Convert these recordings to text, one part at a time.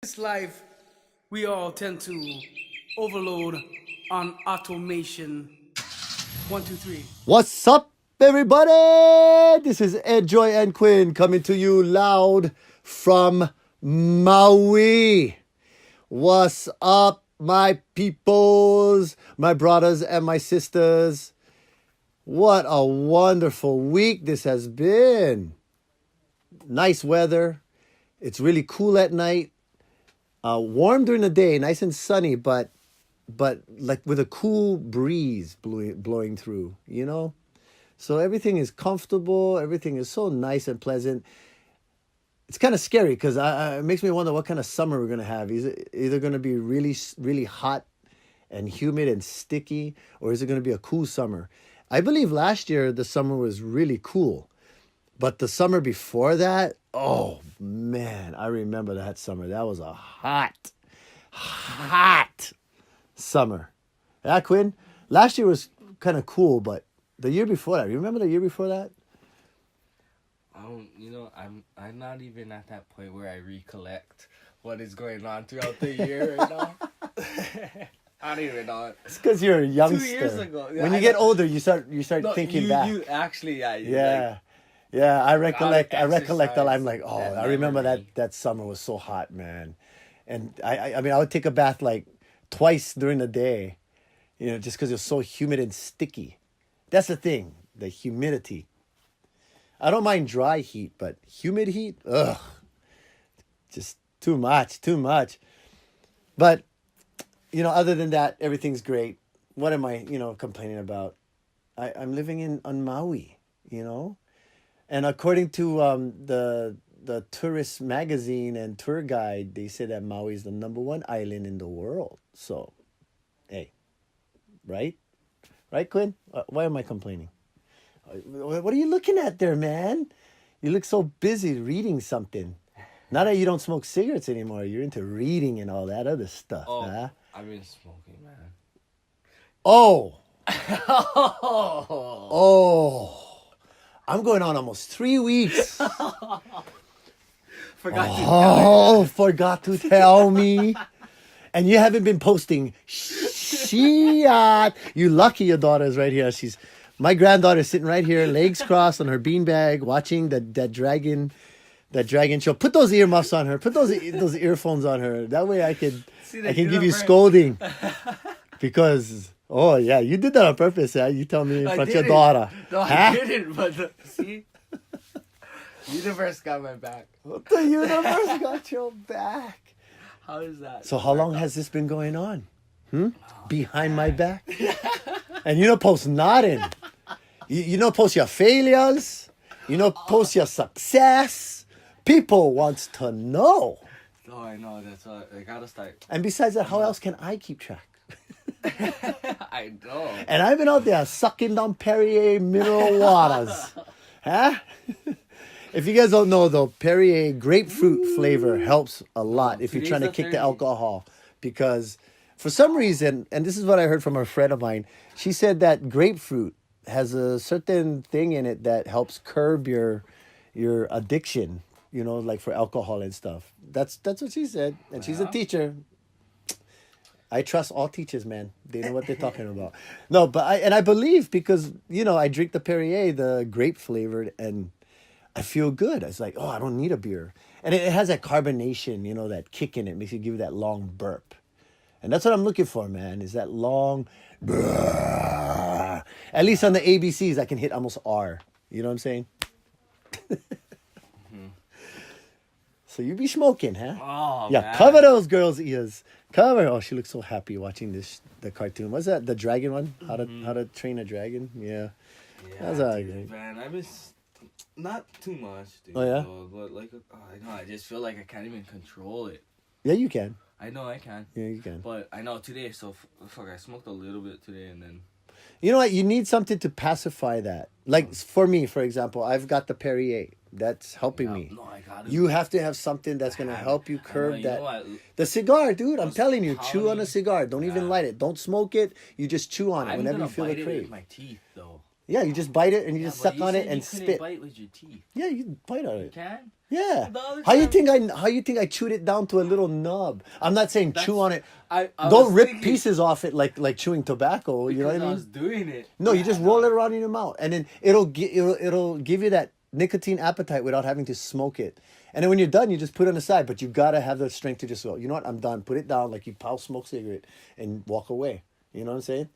This life, we all tend to overload on automation. 1, 2, 3. What's up, everybody? This is Ed, Joy, and Quinn coming to you loud from Maui. What's up, my peoples, my brothers, and my sisters? What a wonderful week this has been. Nice weather. It's really cool at night. Warm during the day, nice and sunny, but like with a cool breeze blowing through, you know? So everything is comfortable. Everything is so nice and pleasant. It's kind of scary because it makes me wonder what kind of summer we're going to have. Is it either going to be really, really hot and humid and sticky, or is it going to be a cool summer? I believe last year the summer was really cool. But the summer before that, oh man, I remember that summer. That was a hot summer. Yeah, Quinn? Last year was kind of cool, but the year before that, you remember the year before that? I'm not even at that point where I recollect what is going on throughout the year right now. I don't even know. It's because you're a youngster. 2 years ago. When you get older, you start thinking back. You actually, Yeah, I recollect that. exercise I'm like, oh, I remember that summer was so hot, man. And I mean, I would take a bath like twice during the day, you know, just because it was so humid and sticky. That's the thing, the humidity. I don't mind dry heat, but humid heat, ugh, just too much. But, you know, other than that, everything's great. What am I, complaining about? I'm living on Maui, you know? And according to the tourist magazine and tour guide, they say that Maui is the #1 island in the world. So, hey, right? Right, Quinn? Why am I complaining? What are you looking at there, man? You look so busy reading something. Not that you don't smoke cigarettes anymore. You're into reading and all that other stuff. Oh, huh? I've been smoking, man. Oh. Oh. I'm going on almost 3 weeks. Forgot to tell me. And you haven't been posting shit. You lucky your daughter is right here. My granddaughter's sitting right here, legs crossed on her beanbag, watching that dragon show. Put those earmuffs on her. Put those earphones on her. That way I can give you scolding. Because oh yeah, you did that on purpose, huh? You tell me in front of your daughter. No, I didn't, but see? Universe got my back. The universe got your back. How is that? So how long has this been going on? Behind my back? And you don't post nothing. You don't post your failures. You don't post your success. People wants to know. Oh, I know. That's why I gotta start. And besides that, how else can I keep track? I know. And I've been out there sucking down Perrier mineral waters. Huh? If you guys don't know, though, Perrier grapefruit flavor helps a lot if you're trying to kick the alcohol. Because for some reason, and this is what I heard from a friend of mine, she said that grapefruit has a certain thing in it that helps curb your addiction, you know, like for alcohol and stuff. That's what she said. And she's a teacher. I trust all teachers, man. They know what they're talking about. No, but I believe because, you know, I drink the Perrier, the grape flavored, and I feel good. It's like, oh, I don't need a beer. And it has that carbonation, you know, that kick in it. Makes you give you that long burp. And that's what I'm looking for, man, is that long burp. At least on the ABCs, I can hit almost R. You know what I'm saying? So you be smoking, huh? Oh, yeah, man. Cover those girls' ears. Cover. Oh, she looks so happy watching the cartoon. What's that? The dragon one? How to train a dragon? Yeah. That's all right. Man, I was not too much, dude. Oh yeah. But like, I know. I just feel like I can't even control it. Yeah, you can. I know I can. Yeah, you can. But I know today. So fuck, I smoked a little bit today, and then. You know what? You need something to pacify that. Like for me, for example, I've got the Perrier. That's helping me. No, I got it. You have to have something that's going to help you curb that. What? The cigar, dude. I'm telling you, chew on a cigar. Don't even light it. Don't smoke it. You just chew on it I'm whenever you gonna feel bite the it crave. with my teeth, though. Yeah, you just bite it and you just but suck you on said it and you couldn't spit. bite with your teeth. Yeah, you bite on You it. can? Yeah. The other How you time- think I chewed it down to a little nub? I'm not saying chew on it. I Don't was rip thinking- pieces off it like chewing tobacco. You know what I because mean? I was doing it. No, you Yeah, just I roll know. it around in your mouth, and then it'll give you that nicotine appetite without having to smoke it. And then when you're done, you just put it on the side. But you gotta have the strength to just go, you know what? I'm done. Put it down like you pow smoke cigarette and walk away. You know what I'm saying?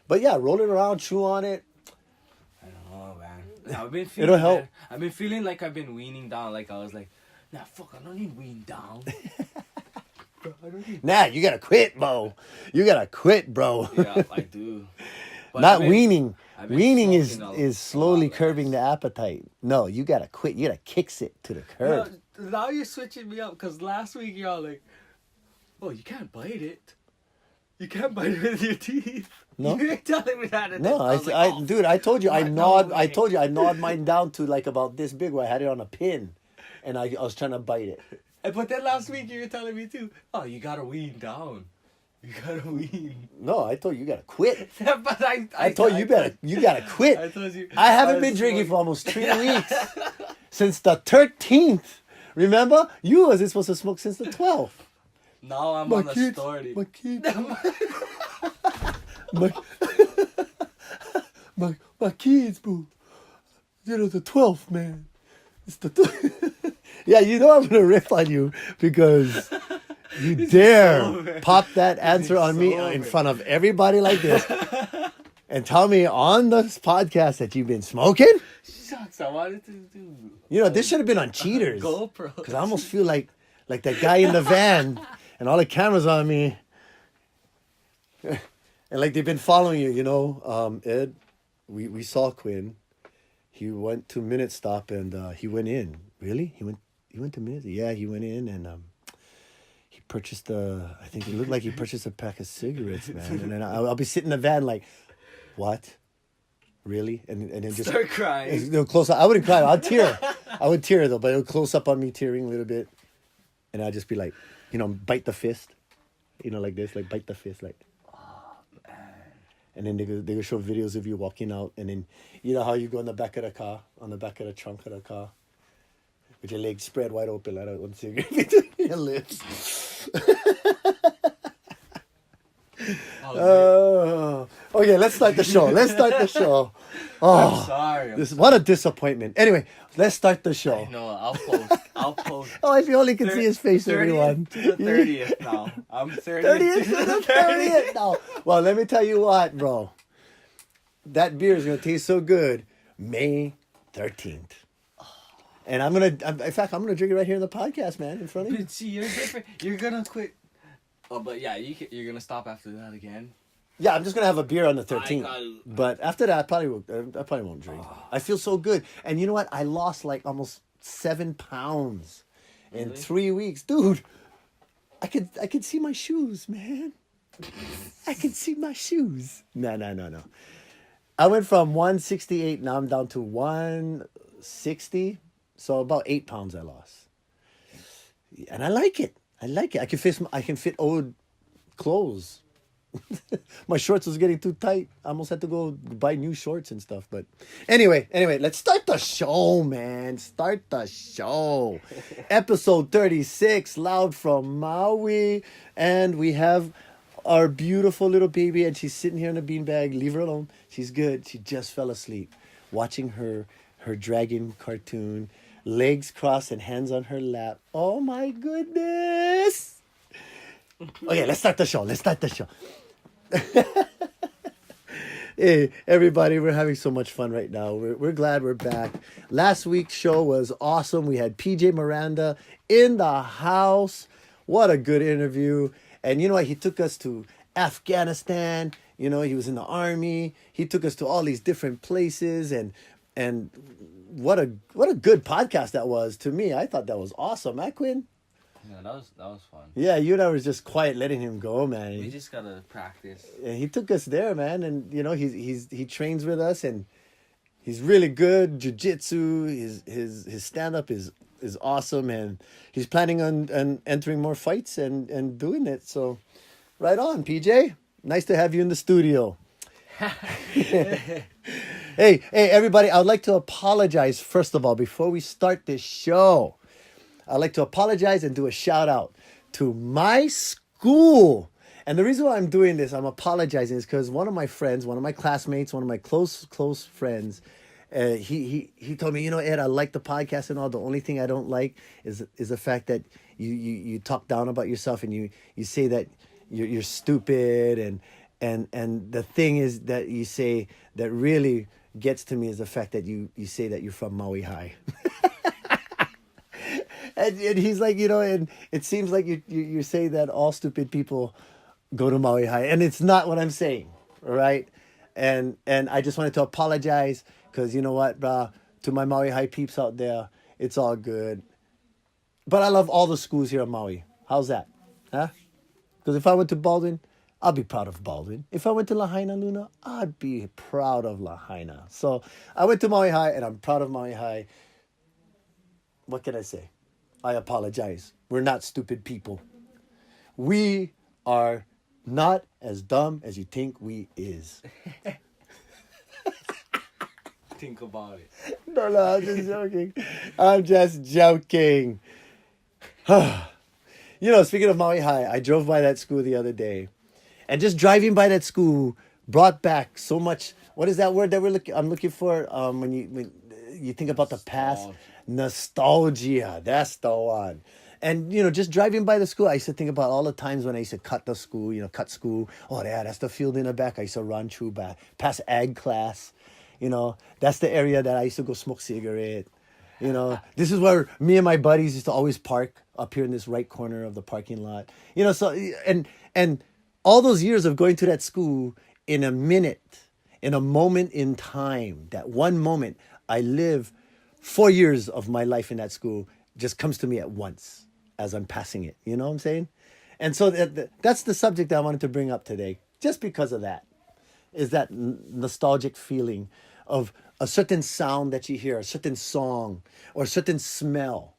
But yeah, roll it around, chew on it. I don't know, man. I've been feeling It'll help. man, I've been feeling like I've been weaning down. Like I was like, nah, fuck, I don't need wean down. Bro, I don't need. Nah, you gotta quit, bro. You gotta quit, bro. Yeah, I do. But Not I've been- weaning. I've been Weaning is smoking is a slowly lot curbing the less. appetite. No, you gotta quit. You gotta kicks it to the You know, curb. now you're switching me up because last week you're all like, oh, you can't bite it. You can't bite it with your teeth. No. You're telling me that. And No, then was like, oh, dude, I told you I no gnawed. I way. told you I gnawed mine down to like about this big, where I had it on a pin, and I was trying to bite it. But then last week you were telling me too, oh, you gotta wean down. You gotta wean. No, I told you gotta quit. But I told you you gotta quit. I told you. I haven't was been drinking for smoking- almost 3 weeks since the 13th. Remember, you wasn't supposed to smoke since the 12th. Now I'm on the story. my kids, my, my kids, boo. You know the 12th, man. It's the yeah. You know I'm gonna rip on you because you dare sober? pop that answer on me sober? in front of everybody like this and tell me on this podcast that you've been smoking. Shucks, I wanted to do. You know this should have been on Cheaters. GoPro. Because I almost feel like that guy in the van and all the cameras on me. And like they've been following you, you know. Ed, we saw Quinn. He went to Minute Stop and he went in. Really? He went to Minute? Yeah, he went in and he purchased I think it looked like he purchased a pack of cigarettes, man. And then I'll be sitting in the van like, what? Really? And then just Start crying. it'll close up. I wouldn't cry. I'd tear. I would tear though, but it'll close up on me tearing a little bit. And I'd just be like, you know, bite the fist. You know, like this, like bite the fist, like. And then they go show videos of you walking out, and then you know how you go in the back of the car, on the back of the trunk of the car, with your legs spread wide open, like that one cigarette between your lips. Okay, let's start the show. Oh, Sorry. what a disappointment. Anyway, let's start the show. No, I'll post. Oh, if you only can see his face, 30th everyone. to the 30th now. I'm 30th, 30th to to the the 30th. No. Well, let me tell you what, bro. That beer is going to taste so good May 13th. And I'm going to, in fact, I'm going to drink it right here in the podcast, man, in front of you. But see, you're different. You're gonna quit. Oh, but yeah, you're gonna stop after that again. Yeah, I'm just going to have a beer on the I 13th. got- But after that, I probably won't drink. I feel so good. And you know what? I lost like almost 7 pounds in Really? 3 weeks. Dude, I could see my shoes, man. I can see my shoes. No. I went from 168, now I'm down to 160. So about 8 pounds I lost. And I like it. I can fit old clothes. My shorts was getting too tight. I almost had to go buy new shorts and stuff. But anyway, let's start the show, man. Start the show. Episode 36, Loud from Maui. And we have our beautiful little baby, and she's sitting here in a beanbag. Leave her alone. She's good. She just fell asleep watching her dragon cartoon. Legs crossed and hands on her lap. Oh my goodness. Okay, let's start the show. Hey, everybody, we're having so much fun right now. We're glad we're back. Last week's show was awesome. We had PJ Miranda in the house. What a good interview. And you know what? He took us to Afghanistan. You know, he was in the army. He took us to all these different places, and what a good podcast that was. To me, I thought that was awesome. Huh, Quinn? Yeah, that was fun. Yeah, you and I was just quiet letting him go, man. We just gotta practice. And he took us there, man, and you know he trains with us, and he's really good. Jiu-jitsu, his stand up is awesome, and he's planning on entering more fights and doing it. So, right on, PJ. Nice to have you in the studio. Hey, everybody, I would like to apologize, first of all, before we start this show. I'd like to apologize and do a shout out to my school. And the reason why I'm doing this, I'm apologizing, is because one of my friends, one of my classmates, one of my close friends, he told me, Ed, I like the podcast and all. The only thing I don't like is the fact that you talk down about yourself and you say that you're stupid and the thing is that you say that really gets to me is the fact that you say that you're from Maui High. And he's like, and it seems like you say that all stupid people go to Maui High, and it's not what I'm saying, all right? And I just wanted to apologize because you know what, brah, to my Maui High peeps out there, it's all good. But I love all the schools here in Maui. How's that? Huh? Because if I went to Baldwin, I'll be proud of Baldwin. If I went to Lahaina, Luna, I'd be proud of Lahaina. So I went to Maui High, and I'm proud of Maui High. What can I say? I apologize. We're not stupid people. We are not as dumb as you think we is. Think about it. No, I'm just joking. I'm just joking. Speaking of Maui High, I drove by that school the other day. And just driving by that school brought back so much. What is that word that I'm looking for? When you think about the past. Nostalgia. That's the one. And, just driving by the school, I used to think about all the times when I used to cut the school, cut school. Oh, yeah, that's the field in the back. I used to run through back, past ag class. That's the area that I used to go smoke cigarette. This is where me and my buddies used to always park up here in this right corner of the parking lot. So, and all those years of going to that school in a minute, in a moment in time, that one moment, I live 4 years of my life in that school just comes to me at once as I'm passing it. You know what I'm saying? And so that's the subject that I wanted to bring up today, just because of that, is that nostalgic feeling of a certain sound that you hear, a certain song, or a certain smell.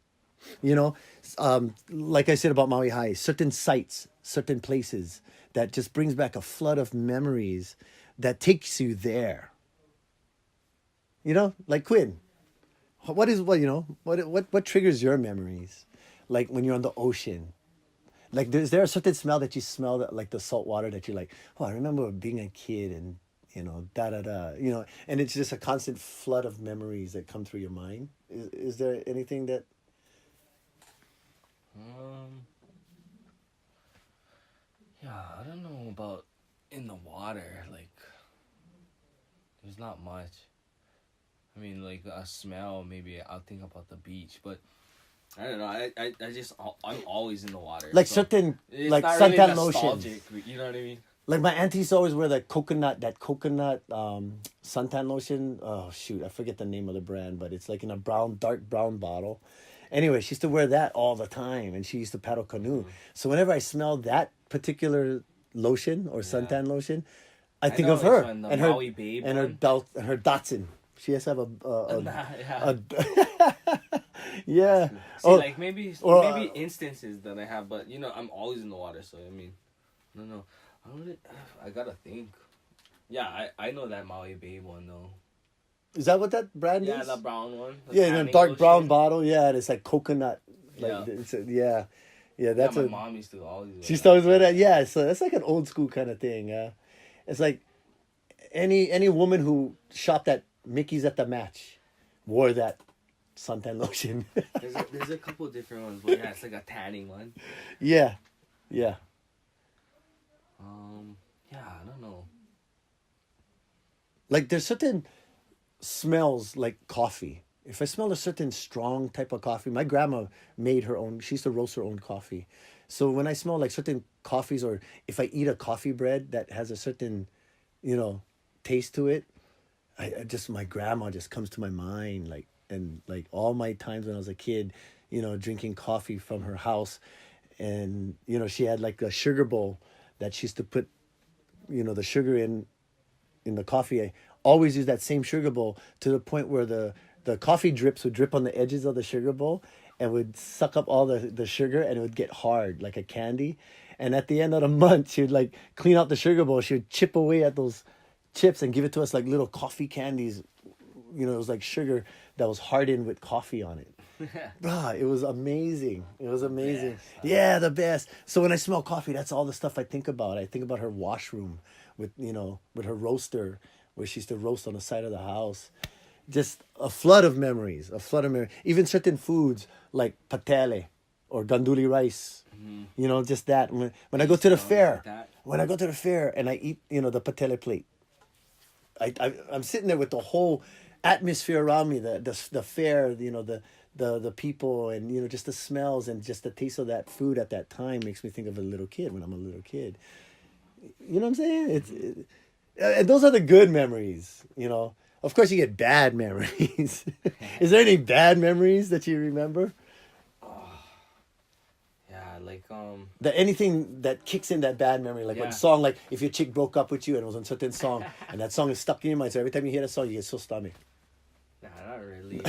Like I said about Maui High, certain sights, certain places that just brings back a flood of memories that takes you there. Like Quinn. What triggers your memories? Like when you're on the ocean. Like is there a certain smell that you smell that like the salt water that you're like, oh, I remember being a kid and and it's just a constant flood of memories that come through your mind. Is there anything that Yeah, I don't know about in the water, like there's not much. I mean, like a smell, maybe I'll think about the beach, but I don't know. I'm always in the water. like so certain it's like not really suntan nostalgic, lotions? you know what I mean? Like my auntie used to always wear that coconut suntan lotion. Oh shoot, I forget the name of the brand, but it's like in a dark brown bottle. Anyway, she used to wear that all the time, and she used to paddle canoe. So whenever I smell that particular lotion or suntan lotion, I think know of her which one, the and Maui Babe and one. her Datsun. She has to have Yeah. yeah. See, like maybe instances that I have, but I'm always in the water, so I mean, no, I gotta think. Yeah, I know that Maui Babe one though. Is that what that brand is? Yeah, the brown one. Yeah, in a dark brown bottle. Yeah, and it's like coconut. Like yeah. That's my mom used to always. She still always wear that. Yeah, so that's like an old school kind of thing. It's like any woman who shopped at Mickey's at the Match wore that suntan lotion. there's a couple different ones, but yeah, it's like a tanning one. Yeah. Yeah, I don't know. Like there's certain smells like coffee. If I smell a certain strong type of coffee, my grandma made her own. She used to roast her own coffee. So when I smell like certain coffees, or if I eat a coffee bread that has a certain, taste to it, my grandma just comes to my mind. Like all my times when I was a kid, drinking coffee from her house, and she had like a sugar bowl that she used to put, the sugar in the coffee. I always use that same sugar bowl to the point where the coffee drips would drip on the edges of the sugar bowl and would suck up all the sugar, and it would get hard like a candy. And at the end of the month, she would like clean out the sugar bowl. She would chip away at those chips and give it to us like little coffee candies. You know, it was like sugar that was hardened with coffee on it. Bruh, it was amazing. It was amazing. Best. Yeah, the best. So when I smell coffee, that's all the stuff I think about. I think about her washroom with, with her roaster where she used to roast on the side of the house. Just a flood of memories, a flood of memories. Even certain foods like patele or ganduli rice. Just that. When I go to the fair, and I eat, the patele plate, I'm sitting there with the whole atmosphere around me, the fair, the people, and just the smells and just the taste of that food at that time makes me think of a little kid when I'm a little kid. You know what I'm saying? And those are the good memories. Of course, you get bad memories. Is there any bad memories that you remember? Yeah, like Anything that kicks in that bad memory, like one song, like if your chick broke up with you and it was on a certain song, and that song is stuck in your mind. So every time you hear that song, you get so stomach. Nah, not really.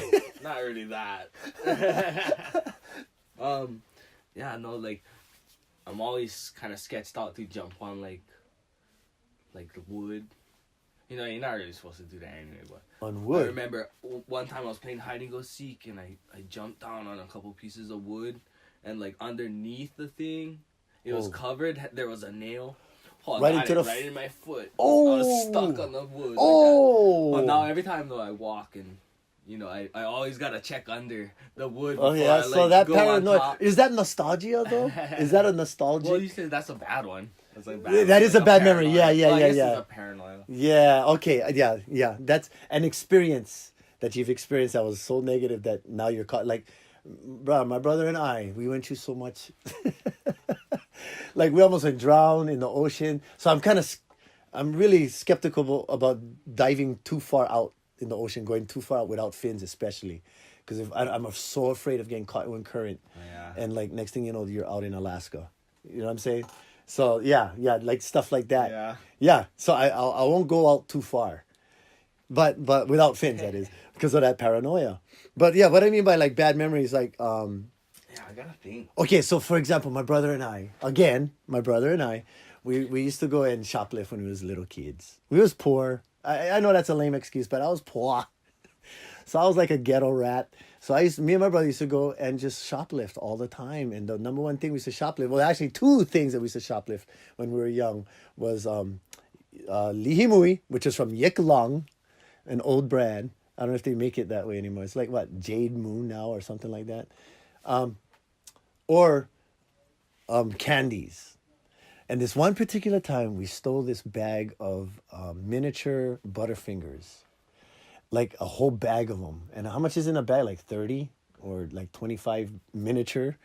Not really that. Yeah, no, like I'm always kind of sketched out to jump on like the wood. You're not really supposed to do that anyway, but on wood. I remember one time I was playing hide and go seek, and I jumped down on a couple pieces of wood, and like underneath the thing, it was covered. There was a nail. Right in my foot. Oh, I was stuck on the wood. Oh. Like that. But now every time though I walk and I always gotta check under the wood. Oh yeah, so that paranoia, is that nostalgia though? Is that a nostalgia? Well, you said that's a bad one. That's like bad. That is a bad paranoia. memory. Yeah. It's a paranoia. Yeah. Okay. Yeah. That's an experience that you've experienced that was so negative that now you're caught. Like, bro, my brother and I, we went through so much. Like we almost went drowned in the ocean. So I'm really skeptical about diving too far out in the ocean, going too far out without fins, especially, because I'm so afraid of getting caught in current. Yeah. And like next thing you know, you're out in Alaska. You know what I'm saying? So yeah, like stuff like that. Yeah. So I won't go out too far, but without fins, that is, because of that paranoia. But yeah, what I mean by like bad memories, like Yeah, I gotta think. Okay, so for example, my brother and I, we used to go and shoplift when we was little kids. We was poor. I know that's a lame excuse, but I was poor. So I was like a ghetto rat. So me and my brother used to go and just shoplift all the time. And the number one thing we used to shoplift, well, actually two things that we used to shoplift when we were young was lihimui, which is from Yiklong, an old brand. I don't know if they make it that way anymore. It's like what, Jade Moon now or something like that. Or candies. And this one particular time, we stole this bag of miniature Butterfingers, like a whole bag of them. And how much is in a bag? Like 30 or like 25 miniature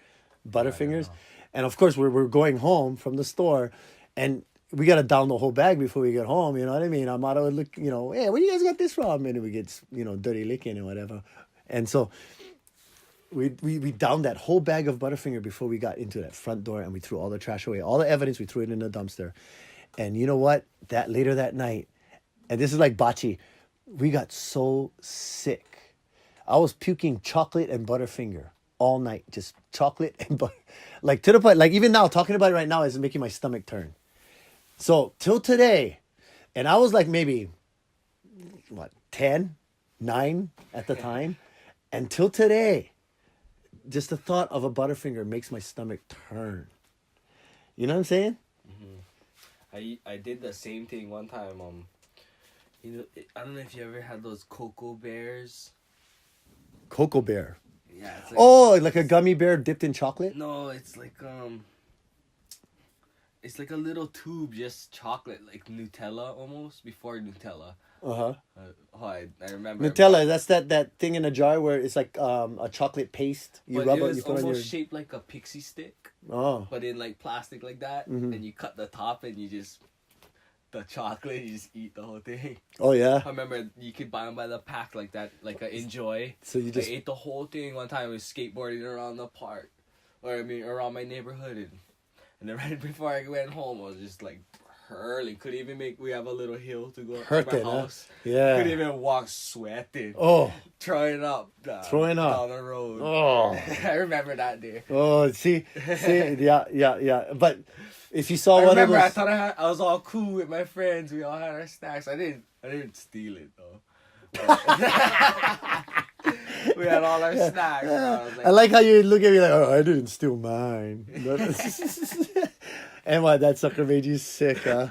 Butterfingers. And of course, we're going home from the store, and we got to down the whole bag before we get home. You know what I mean? I'm out of look, hey, where you guys got this from? And we get, dirty licking and whatever. And so we downed that whole bag of Butterfinger before we got into that front door, and we threw all the trash away. All the evidence, we threw it in the dumpster. And you know what? Later that night, and this is like Bachi, we got so sick. I was puking chocolate and Butterfinger all night. Just chocolate and butter. Like to the point, like even now, talking about it right now is making my stomach turn. So till today, and I was like maybe, 10, 9 at the time. Until today, just the thought of a Butterfinger makes my stomach turn. You know what I'm saying? Mm-hmm. I did the same thing one time. I don't know if you ever had those cocoa bears. Cocoa bear. Yeah. It's like a gummy bear dipped in chocolate? No, it's like it's like a little tube, just chocolate, like Nutella almost, before Nutella. Uh-huh. I remember. Nutella, that's that thing in a jar where it's like a chocolate paste. You rub it, you put on your... shaped like a pixie stick. Oh. But in like plastic like that. Mm-hmm. And you cut the top and you just... The chocolate, you just eat the whole thing. Oh, yeah? I remember you could buy them by the pack like that, like a Enjoy. So you just... I ate the whole thing one time. I was skateboarding around the park. Around my neighborhood. And then right before I went home, I was just like... hurling. Couldn't even we have a little hill to go up to my house. Huh? Yeah. Couldn't even walk, sweating. Oh. Throwing up down the road. Oh. I remember that day. Oh, see, yeah. But if you saw I one of remember those, I thought I was all cool with my friends. We all had our snacks. I didn't steal it though. We had all our snacks. And I was like, I like how you look at me like, oh, I didn't steal mine. And what, that sucker made you sick, huh?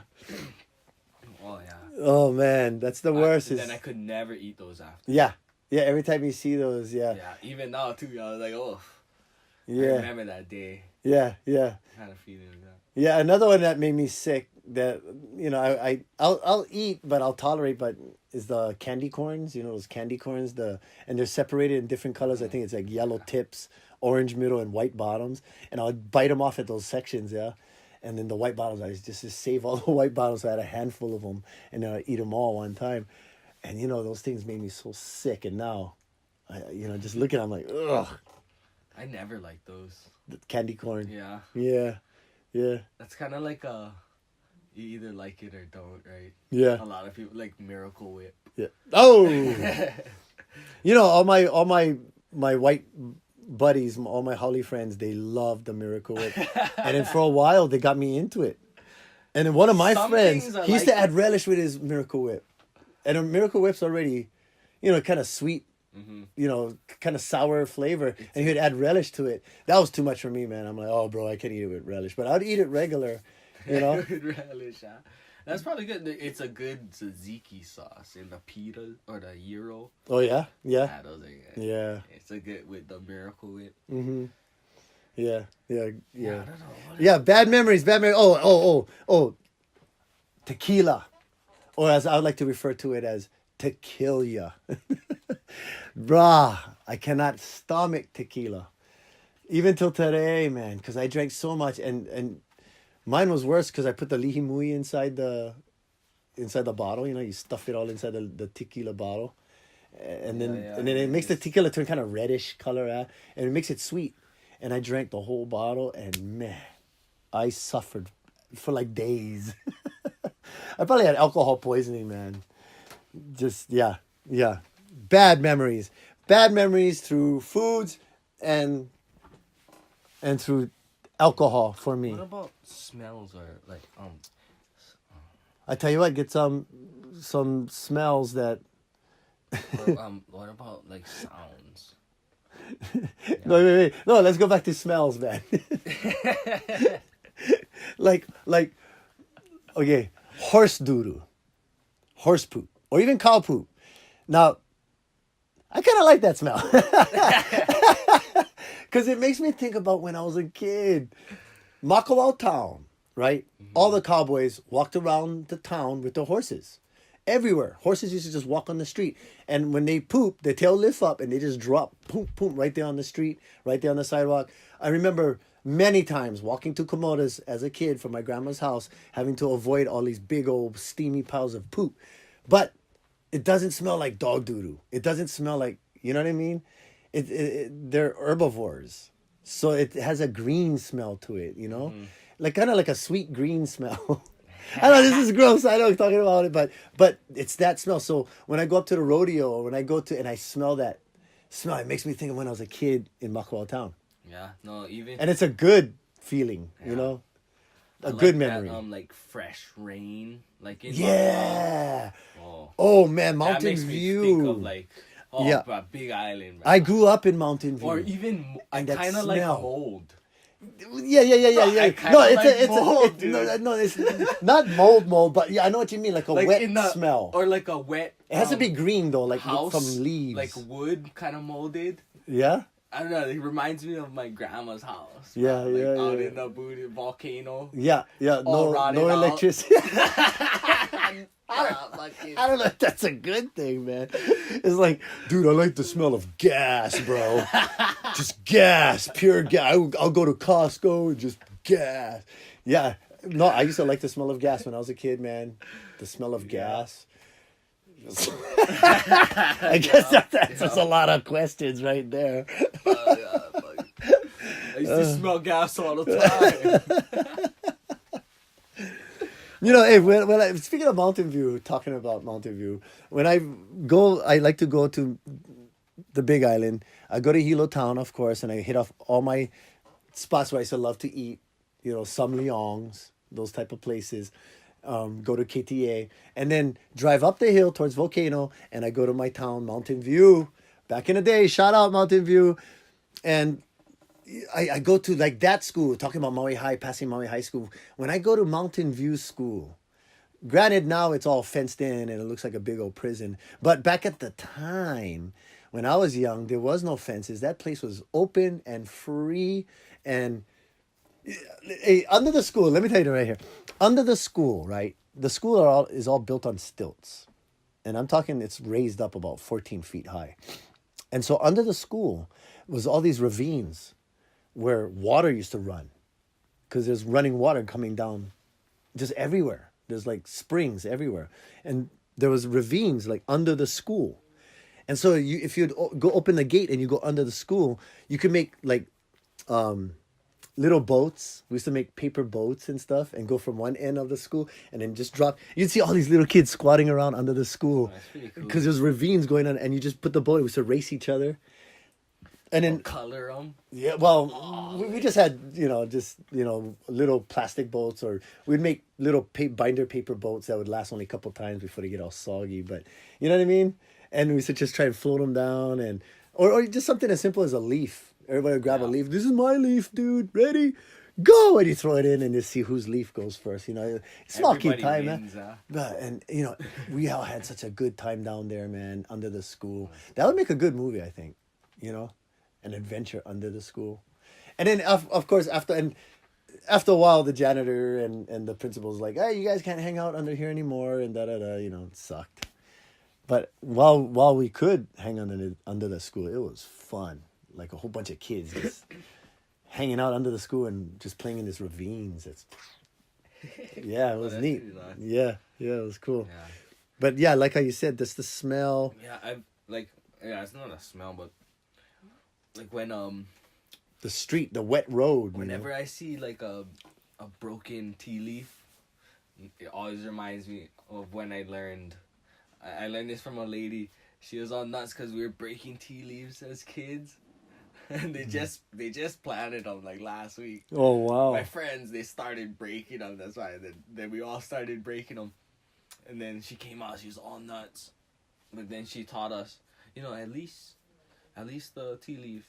oh yeah. Oh man, that's the worst. Then I could never eat those after. Yeah, every time you see those, yeah. Even now too. I was like, oh. I Yeah, remember that day. yeah. Kind of feeling like that. Yeah, another one that made me sick that, you know, I'll eat, but I'll tolerate, but is the candy corns. You know those candy corns, and they're separated in different colors. I think it's like yellow tips, orange middle, and white bottoms. And I'll bite them off at those sections, yeah. And then the white bottoms, I just save all the white bottoms. So I had a handful of them, and then I eat them all one time. And you know those things made me so sick. And now, just looking, I'm like, ugh. I never liked those. The candy corn. Yeah. Yeah. That's kind of like you either like it or don't, right? Yeah. A lot of people like Miracle Whip. Yeah. Oh. You know, all my white buddies, all my Holly friends, they love the Miracle Whip. And then for a while they got me into it. And then one of my Some friends, things I he used to like add relish with his Miracle Whip. And a Miracle Whip's already, kind of sweet, kind of sour flavor. And he would add relish to it. That was too much for me, man. I'm like, oh, bro, I can't eat it with relish. But I'd eat it regular, With relish, huh? That's probably good. It's a good tzatziki sauce in the pita or the gyro. Oh, yeah? Yeah. Yeah, those are good. Yeah. It's a good with the Miracle Whip. Mm-hmm. Yeah. I don't know. Yeah, bad memories. Oh. Tequila. Or as I would like to refer to it as tequila. Bruh, I cannot stomach tequila. Even till today, man, because I drank so much. And mine was worse because I put the lihimui inside the bottle. You stuff it all inside the tequila bottle. And then it makes the tequila turn kind of reddish color. And it makes it sweet. And I drank the whole bottle, and man, I suffered for like days. I probably had alcohol poisoning, man. Just, yeah. Bad memories. Bad memories through foods and through alcohol for me. What about smells or like I tell you what, get some smells that. What about like sounds? Wait. No, let's go back to smells, man. like, okay, horse doo-doo, horse poop, or even cow poop. Now, I kind of like that smell. Because it makes me think about when I was a kid. Makawao town, right? Mm-hmm. All the cowboys walked around the town with their horses. Everywhere. Horses used to just walk on the street. And when they poop, their tail lift up and they just drop, poop, right there on the street, right there on the sidewalk. I remember many times walking to Komodas as a kid from my grandma's house, having to avoid all these big old steamy piles of poop. But it doesn't smell like dog doo-doo. It doesn't smell like, you know what I mean? They're herbivores. So it has a green smell to it, Mm-hmm. Like kind of like a sweet green smell. I know this is gross. I know I'm talking about it, but it's that smell. So when I go up to the rodeo or when I go to and I smell that smell, it makes me think of when I was a kid in Makawao town. Yeah, no, even and it's a good feeling, Yeah. A good memory. That, like fresh rain, like in Yeah. Makawao. Oh man, That Mountain makes me View. think of like Yeah. Big Island. I grew up in Mountain View. Or even I And that kind of like smell. mold. Yeah. I kinda like mold, No, it's not mold, but yeah, I know what you mean, like a Like wet in the, smell. or like a wet. It has to be green though, like house, from leaves. like wood, kind of molded. Yeah. I don't know. It reminds me of my grandma's house. Yeah, Like yeah, out yeah. in the booty volcano. Yeah. All No rotted out. electricity. I I don't know if that's a good thing, man. It's like, dude, I like the smell of gas, bro. Just gas, pure gas. I'll go to Costco and just gas. Yeah. No, I used to like the smell of gas when I was a kid, man. The smell of gas. I guess that answers a lot of questions right there. I used to smell gas all the time. Hey, speaking of Mountain View, talking about Mountain View, when I like to go to the Big Island. I go to Hilo Town, of course, and I hit off all my spots where I used to love to eat. some Leongs, those type of places. Go to KTA, and then drive up the hill towards Volcano, and I go to my town, Mountain View. Back in the day, shout out Mountain View. And I go to like that school, talking about Maui High, passing Maui High School. When I go to Mountain View School, granted now it's all fenced in and it looks like a big old prison. But back at the time, when I was young, there was no fences. That place was open and free. And hey, under the school, let me tell you right here. Under the school, right? The school is all built on stilts. And I'm talking it's raised up about 14 feet high. And so under the school was all these ravines where water used to run. Because there's running water coming down just everywhere. There's like springs everywhere. And there was ravines like under the school. And so if you'd go open the gate and you go under the school, you could make like little boats. We used to make paper boats and stuff and go from one end of the school and then just drop. You'd see all these little kids squatting around under the school because there's ravines going on, and you just put the boat. We used to race each other. And then color them. Yeah, well, we just had, little plastic boats, or we'd make little binder paper boats that would last only a couple times before they get all soggy. But you know what I mean? And we used to just try and float them down, or just something as simple as a leaf. Everybody would grab a leaf. This is my leaf, dude. Ready? Go! And you throw it in and just see whose leaf goes first. Small kid time, wins, man. But, we all had such a good time down there, man, under the school. That would make a good movie, I think. An adventure under the school. And then, of course, after a while, the janitor and the principal was like, hey, you guys can't hang out under here anymore, and da-da-da, it sucked. But while we could hang under the school, it was fun. Like a whole bunch of kids just hanging out under the school and just playing in these ravines. It was neat. Nice. Yeah, it was cool. Yeah. But yeah, like how you said, that's the smell. Yeah, it's not a smell, but like when the street, the wet road. Whenever I see like a broken tea leaf, it always reminds me of when I learned this from a lady. She was all nuts because we were breaking tea leaves as kids. And they just planted them like last week. Oh, wow. My friends, they started breaking them. That's why then we all started breaking them. And then she came out. She was all nuts. But then she taught us, at least the tea leaf,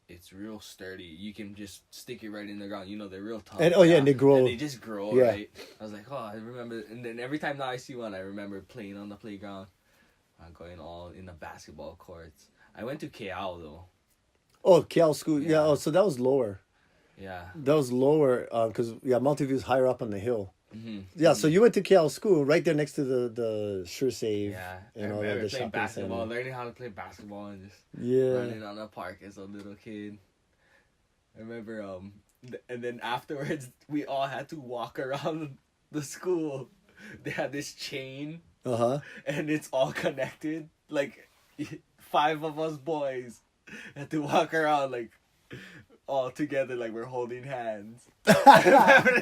it's real sturdy. You can just stick it right in the ground. They're real tough. And and they grow. And they just grow, right? I was like, I remember. And then every time now I see one, I remember playing on the playground. Going all in the basketball courts. I went to KL though. Oh, KL school. Yeah. Oh, so that was lower. Yeah. That was lower because Mountain View is higher up on the hill. Mm-hmm. Yeah. So you went to KL school right there next to the Sure Save. Yeah. And all that. The playing basketball, center. learning how to play basketball, and just running on the park as a little kid. I remember and then afterwards we all had to walk around the school. They had this chain. And it's all connected. Like 5 of us boys had to walk around like all together, like we're holding hands. They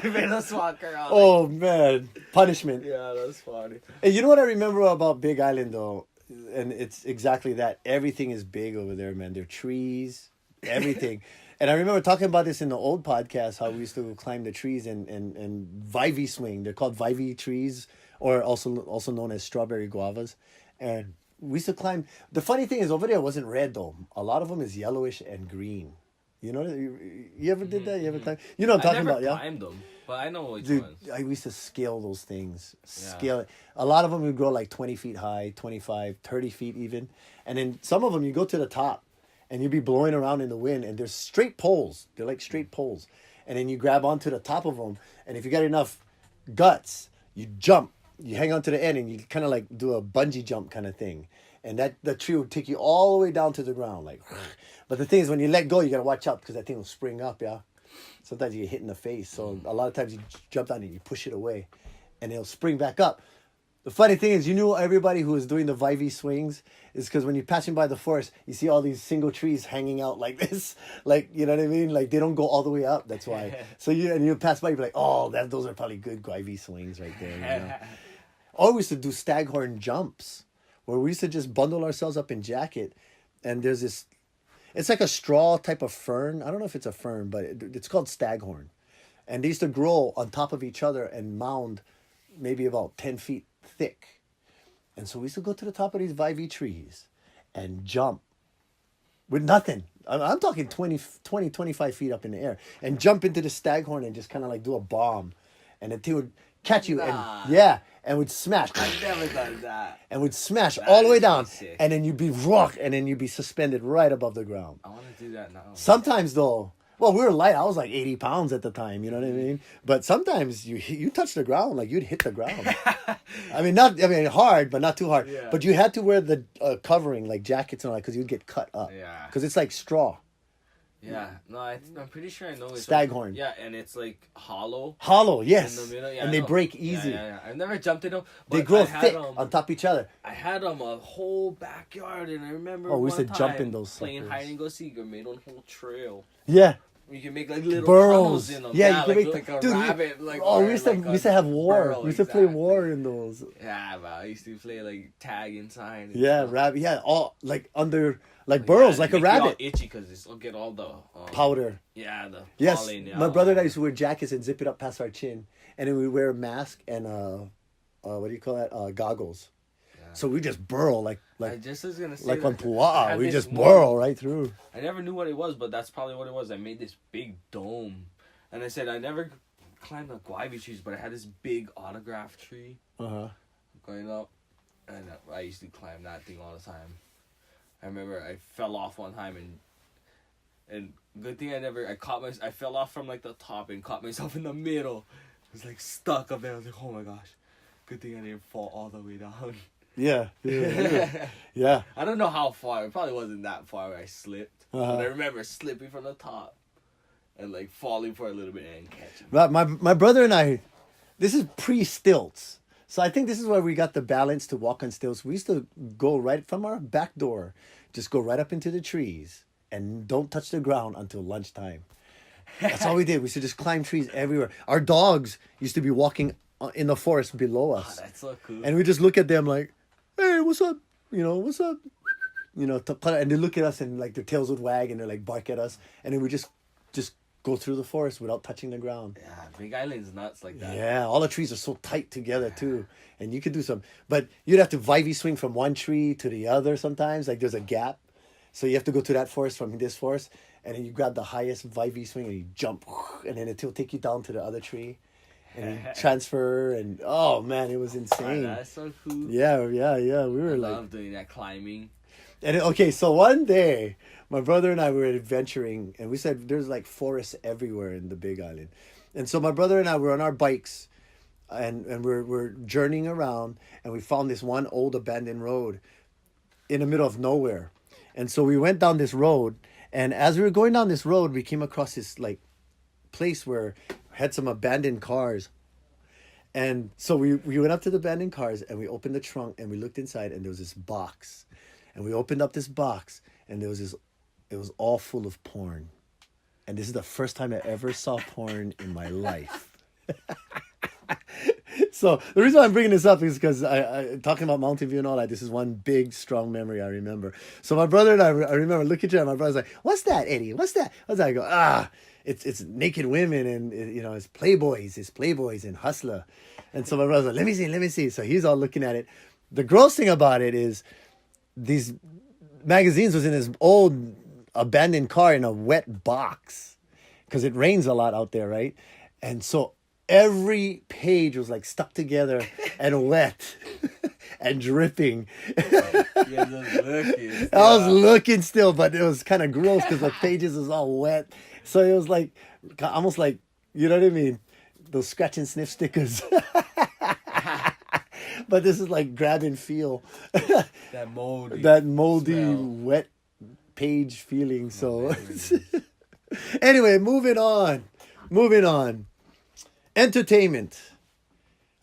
made us walk around. Oh man, punishment. Yeah, that's funny. And you know what I remember about Big Island though, and it's exactly that. Everything is big over there, man. There are trees, everything. And I remember talking about this in the old podcast, how we used to climb the trees and Vivy swing. They're called Vivy trees, or also known as strawberry guavas. And we used to climb. The funny thing is, over there it wasn't red though. A lot of them is yellowish and green. You ever did that? You ever climb? You know what I'm talking about, yeah? I never climbed them, but I know which Dude, ones. I used to scale those things. Yeah. Scale it. A lot of them would grow like 20 feet high, 25, 30 feet even. And then some of them you go to the top and you'd be blowing around in the wind and there's straight poles. They're like straight poles. And then you grab onto the top of them. And if you got enough guts, you jump. You hang on to the end and you kind of like do a bungee jump kind of thing. And the tree will take you all the way down to the ground. But the thing is, when you let go, you got to watch out because that thing will spring up, yeah? Sometimes you get hit in the face. So a lot of times you jump down and you push it away. And it'll spring back up. The funny thing is, you knew everybody who was doing the Vivy swings is because when you're passing by the forest, you see all these single trees hanging out like this. Like, you know what I mean? Like, they don't go all the way up. That's why. So you pass by, you're like, oh, those are probably good Vivy swings right there. Or we used to do staghorn jumps, where we used to just bundle ourselves up in jacket. And there's this, it's like a straw type of fern. I don't know if it's a fern, but it's called staghorn. And they used to grow on top of each other and mound maybe about 10 feet thick. And so we used to go to the top of these vivy trees and jump with nothing. I'm talking 25 feet up in the air, and jump into the staghorn and just kind of like do a bomb. And the thing would catch you and would smash. I've never done that. And would smash That all the way is down. sick. And then you'd be rocked, and then you'd be suspended right above the ground. I want to do that now. Sometimes though, well, we were light. I was like 80 pounds at the time, you know what I mean? But sometimes you touch the ground, like you'd hit the ground. Hard, but not too hard. Yeah. But you had to wear the covering, like jackets and all that, because you'd get cut up. Yeah. Because it's like straw. Yeah. No, I'm pretty sure I know it. Staghorn. Yeah, and it's like hollow. Hollow, yes. In the middle. Yeah, and I they know. break easy. Yeah. I've never jumped in them. They but grow I had, thick on top of each other. I had a whole backyard, and I remember Oh, we used to one jump in time those playing suckers. hide and go seek. I made one whole trail. Yeah. You can make like little Burrows. tunnels in them. Yeah, you can like, make like a dude, rabbit. Like we used to have war. burrow, We used to play exactly. war in those. Yeah, but I used to play like tag inside. and Yeah, stuff. rabbit. Yeah, all like under burrows, like a make you all rabbit. itchy because it'll get all the Powder. Yeah, the Yes, pollen, yeah. my brother and I used to wear jackets and zip it up past our chin, and then we wear a mask and what do you call that? Goggles. So we just burrow like I just was gonna say like on that. I Pua'a. had We this just one- burrow right through. I never knew what it was, but that's probably what it was. I made this big dome, and I said I never climbed the guava trees, but I had this big autograph tree going up, and I used to climb that thing all the time. I remember I fell off one time, and good thing I fell off from like the top and caught myself in the middle. I was like stuck up there. I was like, oh my gosh, good thing I didn't fall all the way down. Yeah. Yeah. I don't know how far. It probably wasn't that far where I slipped. But I remember slipping from the top and like falling for a little bit and catching. But my brother and I, this is pre-stilts. So I think this is where we got the balance to walk on stilts. We used to go right from our back door, just go right up into the trees and don't touch the ground until lunchtime. That's all we did. We used to just climb trees everywhere. Our dogs used to be walking in the forest below us. Oh, that's so cool. And we just look at them like, hey, what's up? What's up? And they look at us and like their tails would wag and they're like bark at us. And then we just go through the forest without touching the ground. Yeah, Big Island's nuts like that. Yeah, all the trees are so tight together too. And you could do some, but you'd have to vivy swing from one tree to the other sometimes. Like there's a gap. So you have to go to that forest from this forest. And then you grab the highest vivy swing and you jump. And then it'll take you down to the other tree. And you transfer. And oh man, it was insane. That's so cool. Yeah. We were I like. love doing that climbing. And okay, so one day, my brother and I were adventuring, and we said there's like forests everywhere in the Big Island. And so my brother and I were on our bikes, and we're journeying around, and we found this one old abandoned road in the middle of nowhere. And so we went down this road, and as we were going down this road, we came across this like place where had some abandoned cars. And so we went up to the abandoned cars, and we opened the trunk, and we looked inside, and there was this box. And we opened up this box, and it was all full of porn. And this is the first time I ever saw porn in my life. So the reason I'm bringing this up is because I talking about Mountain View and all that, this is one big, strong memory I remember. So my brother and I remember looking at each other, my brother's like, what's that, Eddie? What's that? I go, it's naked women and, it's Playboys and Hustler. And so my brother's like, let me see. So he's all looking at it. The gross thing about it is, these magazines was in this old abandoned car in a wet box because it rains a lot out there, right? And so every page was like stuck together and wet and dripping. Yeah, just looking. I was looking still, but it was kind of gross because the pages was all wet. So it was like almost like, you know what I mean? Those scratch and sniff stickers. But this is like grab and feel. That moldy. smell. Wet page feeling. So anyway, moving on. Entertainment.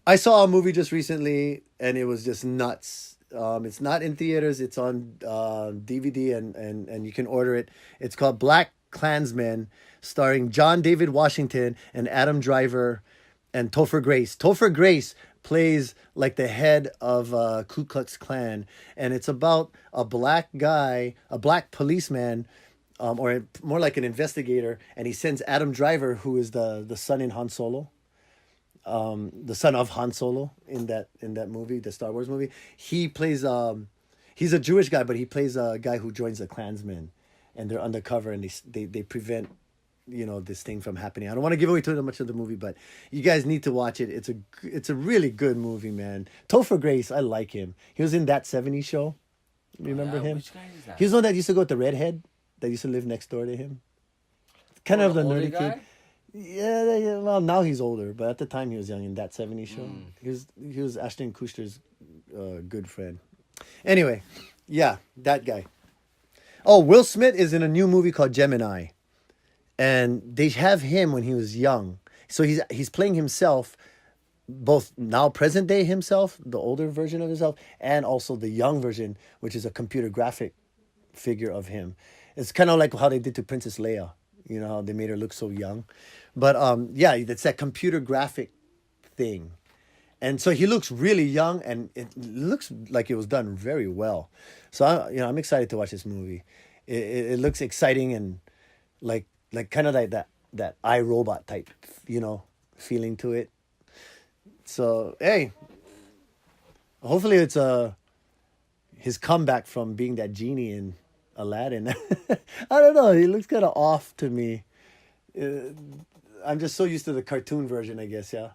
I saw a movie just recently and it was just nuts. It's not in theaters. It's on DVD and you can order it. It's called Black Klansman, starring John David Washington and Adam Driver and Topher Grace. Topher Grace plays like the head of Ku Klux Klan, and it's about a black policeman or more like an investigator, and he sends Adam Driver, who is the son in Han Solo, the son of Han Solo in that movie, the Star Wars movie. He plays he's a Jewish guy, but he plays a guy who joins the Klansmen, and they're undercover, and they prevent this thing from happening. I don't want to give away too much of the movie, but you guys need to watch it. It's a really good movie, man. Topher Grace, I like him. He was in That 70s Show. Remember him? Which guy is that? He was the one that used to go with the redhead that used to live next door to him. Kind of the nerdy guy? kid. Yeah, well, now he's older, but at the time he was young in That 70s Show. He was Ashton Kutcher's good friend. Anyway, yeah, that guy. Oh, Will Smith is in a new movie called Gemini. And they have him when he was young. So he's playing himself, both now present day himself, the older version of himself, and also the young version, which is a computer graphic figure of him. It's kind of like how they did to Princess Leia. You know how they made her look so young. But yeah, it's that computer graphic thing. And so he looks really young, and it looks like it was done very well. So I'm excited to watch this movie. It looks exciting and like kind of like that iRobot type, feeling to it. So hey, hopefully it's his comeback from being that genie in Aladdin. I don't know. He looks kind of off to me. I'm just so used to the cartoon version, I guess. Yeah,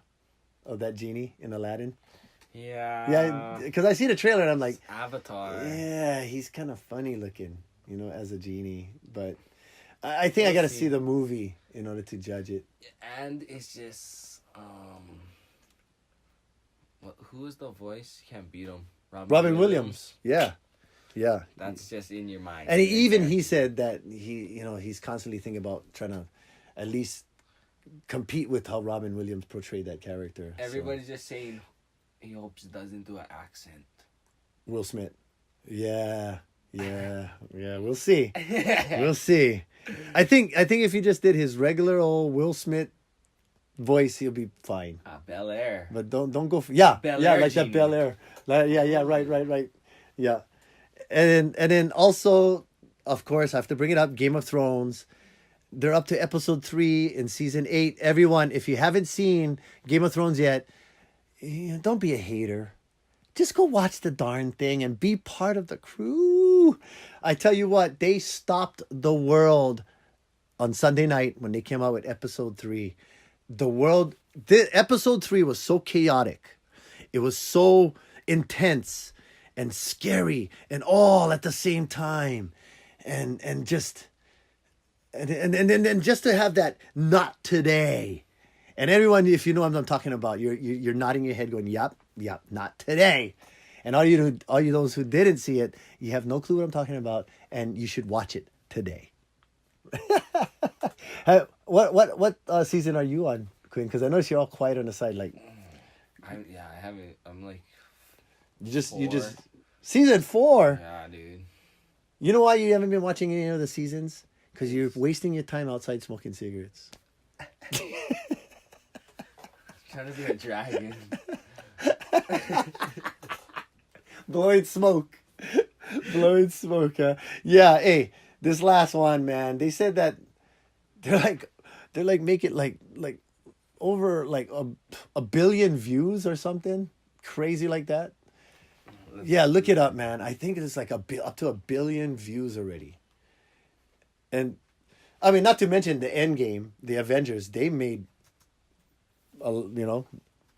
of that genie in Aladdin. Yeah, because I see the trailer and I'm like, Avatar. Yeah, he's kind of funny looking, as a genie. But I think I got to see the movie in order to judge it. And it's just who is the voice? You can't beat him. Robin Williams. Yeah. That's just in your mind. And he said that he's constantly thinking about trying to at least compete with how Robin Williams portrayed that character. Everybody's just saying he hopes it doesn't do an accent. Will Smith. Yeah. We'll see. We'll see. I think if he just did his regular old Will Smith voice, he'll be fine. Bel Air. But don't go for Bel Air like genie. that Bel Air. Right. Yeah. And then also, of course, I have to bring it up, Game of Thrones. They're up to episode 3 in season 8. Everyone, if you haven't seen Game of Thrones yet, don't be a hater. Just go watch the darn thing and be part of the crew. I tell you what, they stopped the world on Sunday night when they came out with episode 3. Episode 3 was so chaotic. It was so intense and scary and all at the same time. And just just to have that not today. And everyone, if you know what I'm talking about, you're nodding your head going, yep, not today. And all you those who didn't see it, you have no clue what I'm talking about, and you should watch it today. What season are you on, Quinn? Because I noticed you're all quiet on the side, like. I haven't. I'm like. You just four. season 4. Yeah, dude. You know why you haven't been watching any of the seasons? Because you're wasting your time outside smoking cigarettes. Trying to be a dragon. Blowing smoke. Huh? Yeah, hey, this last one, man. They said that they're like make it like over like a billion views or something crazy like that. Yeah, look it up, man. I think it's like up to 1 billion views already. And I mean, not to mention the Endgame, the Avengers. They made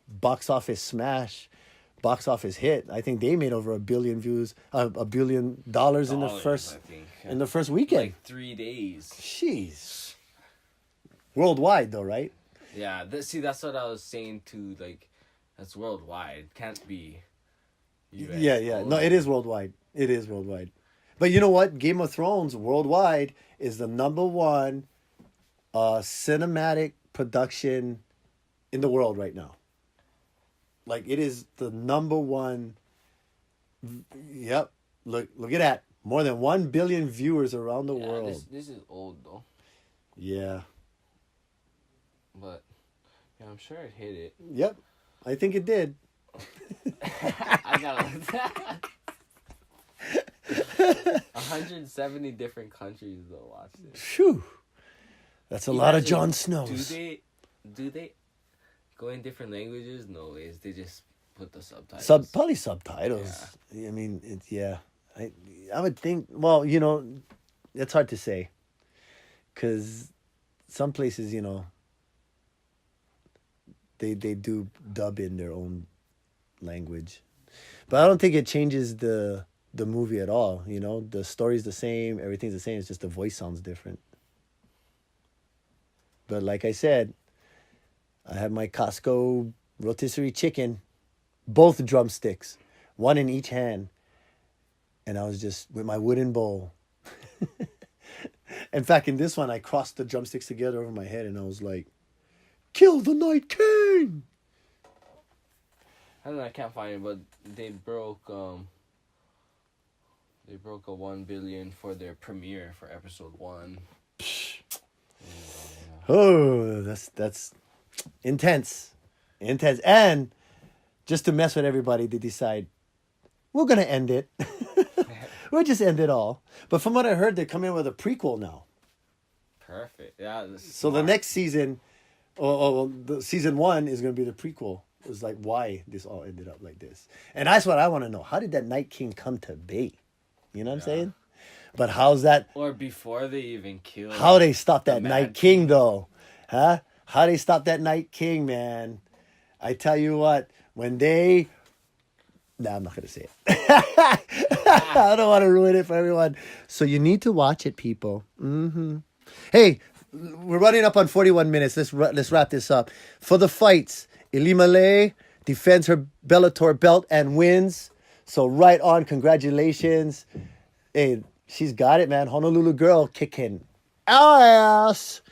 box office smash, box office hit. I think they made over 1 billion views, $1 billion in the first weekend. Like 3 days. Jeez. Worldwide though, right? Yeah. That's what I was saying too. Like, that's worldwide. Can't be. US. Yeah. No, it is worldwide. But you know what? Game of Thrones worldwide is the number 1 cinematic production in the world right now. Like, it is the number 1. Yep. Look at that. More than 1 billion viewers around the world. This is old though. Yeah. But yeah, I'm sure it hit it. Yep. I think it did. I gotta. 170 different countries though watch it. Phew. That's a lot of Imagine, Jon Snows. Do they go in different languages? No ways. They just put the subtitles. Probably subtitles. I mean, I would think. Well, it's hard to say, because some places, they do dub in their own language, but I don't think it changes the movie at all. The story's the same, everything's the same. It's just the voice sounds different. But like I said, I have my Costco rotisserie chicken, both drumsticks, one in each hand. And I was just with my wooden bowl. In fact, in this one, I crossed the drumsticks together over my head and I was like, kill the Night King! I don't know, I can't find it, but they broke a 1 billion for their premiere for episode 1. Oh, that's intense. And just to mess with everybody, they decide, we're going to end it. We'll just end it all. But from what I heard, they're coming with a prequel now. Perfect. Yeah. So the next season, the season 1 is going to be the prequel. It was like why this all ended up like this. And that's what I want to know. How did that Night King come to be? You know what I'm saying? But how's that? Or before they even killed. How they stop that Night King though? Huh? How they stop that Night King, man? I tell you what, when they... No, I'm not going to say it. I don't want to ruin it for everyone. So you need to watch it, people. Mm-hmm. Hey, we're running up on 41 minutes. Let's wrap this up. For the fights, Ilimale defends her Bellator belt and wins. So right on, congratulations. Hey, she's got it, man. Honolulu girl kicking ass.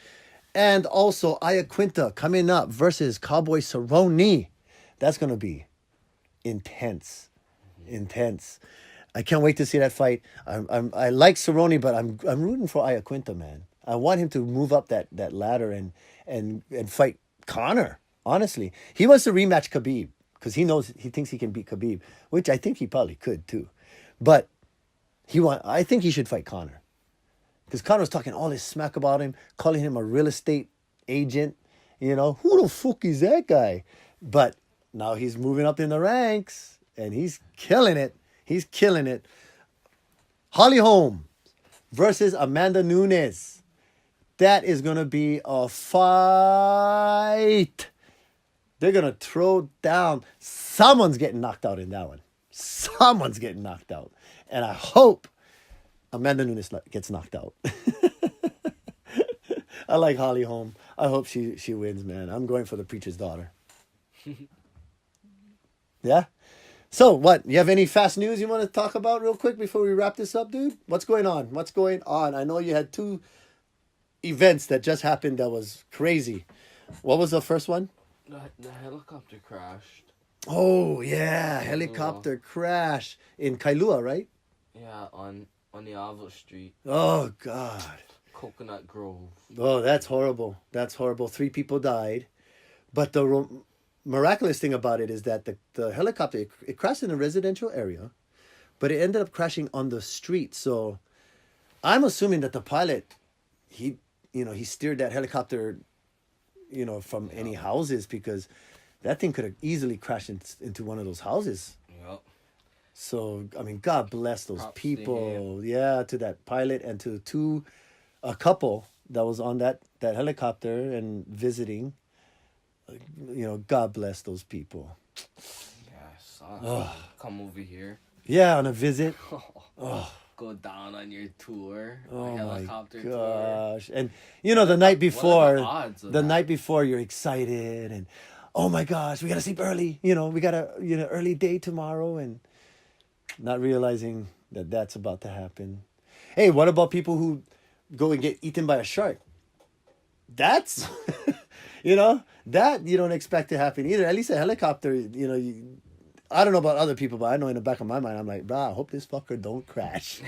And also, Aya Quinta coming up versus Cowboy Cerrone. That's going to be intense. I can't wait to see that fight. I like Cerrone, but I'm rooting for Aya Quinta, man. I want him to move up that ladder and fight Conor. Honestly, he wants to rematch Khabib because he thinks he can beat Khabib, which I think he probably could too. But I think he should fight Conor because Conor's talking all this smack about him, calling him a real estate agent. Who the fuck is that guy? But now he's moving up in the ranks and he's killing it. Holly Holm versus Amanda Nunes. That is going to be a fight. They're going to throw down. Someone's getting knocked out in that one. And I hope Amanda Nunes gets knocked out. I like Holly Holm. I hope she wins, man. I'm going for the preacher's daughter. Yeah? So, what? You have any fast news you want to talk about real quick before we wrap this up, dude? What's going on? I know you had 2 events that just happened that was crazy. What was the first one? The helicopter crashed. Oh, yeah. Helicopter crash in Kailua, right? Yeah, on the Avo Street. Oh, God. Coconut Grove. Oh, that's horrible. 3 people died. But the miraculous thing about it is that the helicopter, it crashed in a residential area, but it ended up crashing on the street. So I'm assuming that the pilot, he steered that helicopter, from any houses, because that thing could have easily crashed into one of those houses. Yep. So, I mean, God bless those people. Yeah, to that pilot and to a couple that was on that helicopter and visiting. God bless those people. Yeah, come over here. Yeah, on a visit. Go down on your tour. Oh helicopter my gosh. tour. And the night before, night before you're excited and oh my gosh, we got to sleep early. We got a early day tomorrow, and not realizing that that's about to happen. Hey, what about people who go and get eaten by a shark? That's that you don't expect to happen either. At least a helicopter, I don't know about other people, but I know in the back of my mind, I'm like, I hope this fucker don't crash.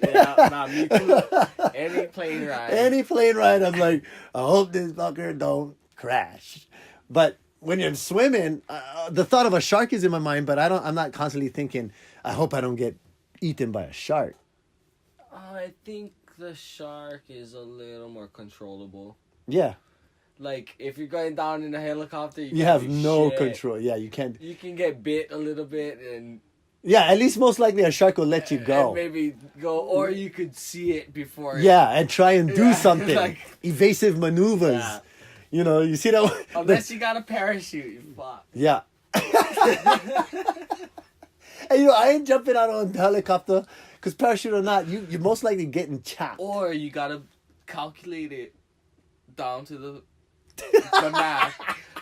Yeah, me too. Any plane ride, I'm like, I hope this fucker don't crash. But when you're swimming, the thought of a shark is in my mind, but I'm not constantly thinking, I hope I don't get eaten by a shark. I think the shark is a little more controllable. Yeah. Like, if you're going down in a helicopter, You can't have do no shit. control. Yeah, you can't. You can get bit a little bit and Yeah, at least most likely a shark will let you go. and maybe go, or you could see it before. Yeah, and try and do Yeah, something. like- Evasive maneuvers. Yeah. You know, you see that one? Unless you got a parachute, you fuck. Yeah. And you know, I ain't jumping out on the helicopter because parachute or not, you're most likely getting chapped. Or you gotta calculate it down to the math,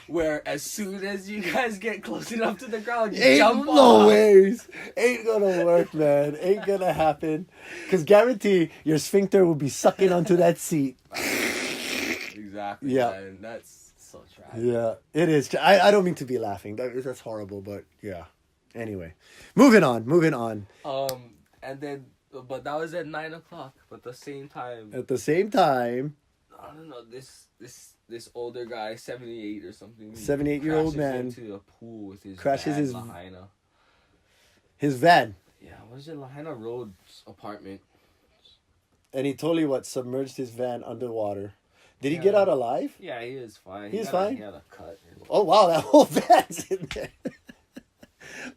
where as soon as you guys get close enough to the ground, you Ain't jump no off. ways. Ain't gonna work, man. Ain't gonna happen. Because guarantee your sphincter will be sucking onto that seat. Exactly. Yeah. Man. That's so tragic. Yeah, it is. I don't mean to be laughing. That's horrible, but yeah. Anyway, moving on. And then, but that was at 9:00. But at the same time, At the same time, I don't know. This older guy, 78 or something. 78-year-old crashes man into a pool with his crashes van, his- Lahaina. his van, Yeah, what is it? Lahaina Road's apartment. and he totally submerged his van underwater. Did he Yeah. get out alive? Yeah, he is fine. He's He fine? had a cut. Oh wow, that whole van's in there.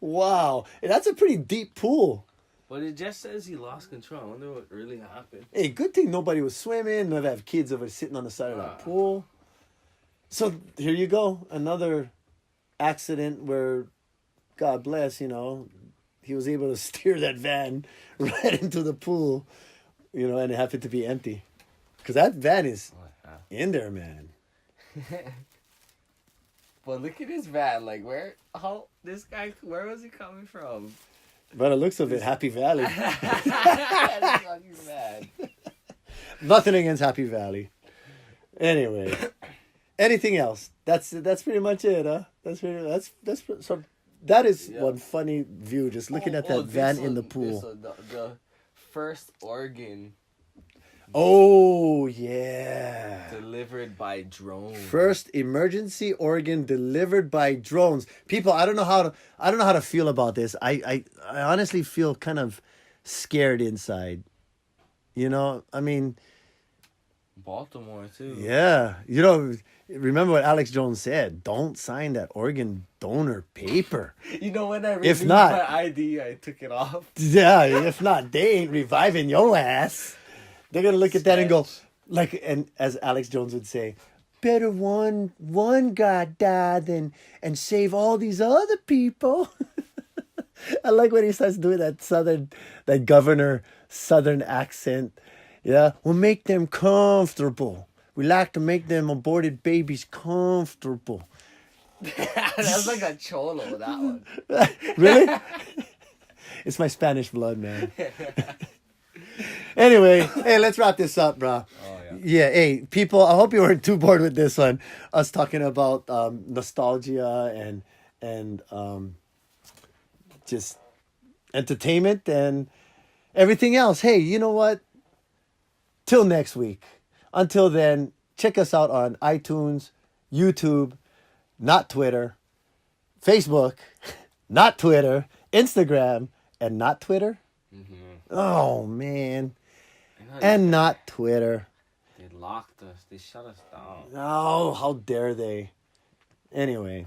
Wow, and that's a pretty deep pool. But it just says he lost control. I wonder what really happened. Hey, good thing nobody was swimming. Never have kids over sitting on the side of that pool. So here you go, another accident where, God bless, you know, he was able to steer that van right into the pool, you know, and it happened to be empty, because that van is in there, man. But look at his van. Like, where was he coming from? By the looks of it, Happy Valley. That is fucking bad. Nothing against Happy Valley. Anyway, anything else? That's pretty much it, huh? That is Yeah. one funny view. Just looking at that van in the pool. The first organ Oh yeah. delivered by drone. First emergency organ delivered by drones. People, I don't know how to feel about this. I honestly feel kind of scared inside. You know, I mean, Baltimore too. yeah. You know, remember what Alex Jones said? Don't sign that organ donor paper. You know, when I If renewed not- my ID, I took it off. Yeah, if not, they ain't reviving your ass. They're gonna look at that and go, like, and as Alex Jones would say, better one guy die than and save all these other people. I like when he starts doing that governor southern accent. Yeah, we'll make them comfortable. We like to make them aborted babies comfortable. That's like a cholo, that one. Really? It's my Spanish blood, man. Anyway, hey, let's wrap this up, bro. Oh, yeah. Yeah, hey, people, I hope you weren't too bored with this one. Us talking about nostalgia and just entertainment and everything else. Hey, you know what? Till next week. Until then, check us out on iTunes, YouTube, not Twitter, Facebook, not Twitter, Instagram, and not Twitter. Mm-hmm. Oh, man. I know And not Twitter. they locked us. They shut us down. Oh, how dare they? Anyway,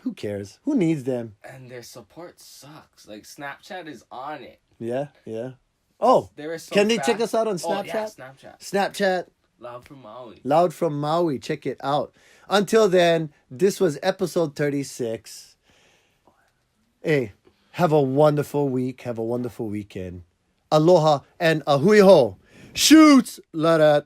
who cares? Who needs them? And their support sucks. Like, Snapchat is on it. Yeah, yeah. Oh, There is so can they fast. check us out on Oh, yeah, Snapchat? Snapchat. Snapchat, Loud from Maui. Loud from Maui. Check it out. Until then, this was episode 36. Hey, have a wonderful week. Have a wonderful weekend. Aloha and ahui ho. Shoots, Larat.